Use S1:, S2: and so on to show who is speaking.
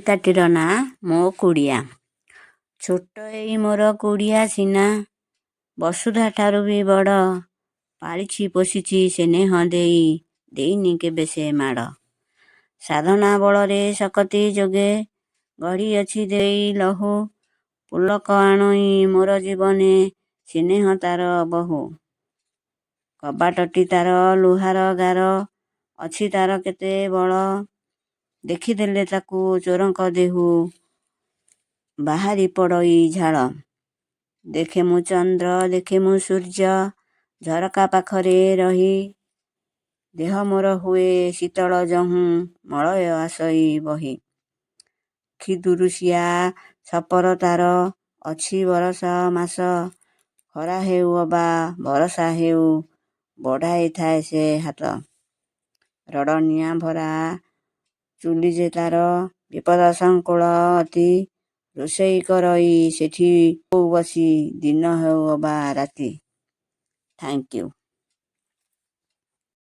S1: କବିତାଟିର ନାଁ ମୋ କୁଡ଼ିଆ। ଛୋଟ ଏଇ ମୋର କୁଡ଼ିଆ ସିନା, ବସୁଧା ଠାରୁ ବି ବଡ଼, ପାଳିଛି ପୋଷିଛି ସ୍ନେହ ଦେଇ, ଦେଇନି କେବେ ସେ ମାଡ଼। ସାଧନା ବଳରେ ଶକତି ଯୋଗେ, ଗଢ଼ିଅଛି ଦେଇ ଲହୁ, ପୁଲକ ଆଣଇ ମୋର ଜୀବନେ, ସ୍ନେହ ତାର ବହୁ। କବାଟଟି ତାର ଲୁହାର ଗାର, ଅଛି ତାର କେତେ ବଳ, ଦେଖିଦେଲେ ତାକୁ ଚୋରଙ୍କ ଦେହୁ, ବାହାରି ପଡ଼ଇ ଝାଳ। ଦେଖେ ମୁଁ ଚନ୍ଦ୍ର ଦେଖେ ମୁଁ ସୂର୍ଯ୍ୟ, ଝରକା ପାଖରେ ରହି, ଦେହ ମୋର ହୁଏ ଶୀତଳ ଯହୁଁ, ମଳୟ ଆସଇ ବହି। ଖିଦୁରୁସିଆ ସପର ତାର, ଅଛି ବରଷ ମାସ, ଖରା ହେଉ ଅବା ବରଷା ହେଉ, ବଢ଼ାଇଥାଏ ସେ ହାତ। ରଡ଼ ନିଆଁ ଭରା ଚୁଲି ଯେ ତାର, ବିପଦ ସଂକୁଳ ଅତି, ରୋଷେଇ କରଇ ସେଠି ବୋଉ ବସି, ଦିନ ହେଉ ଅବା ରାତି। Thank you.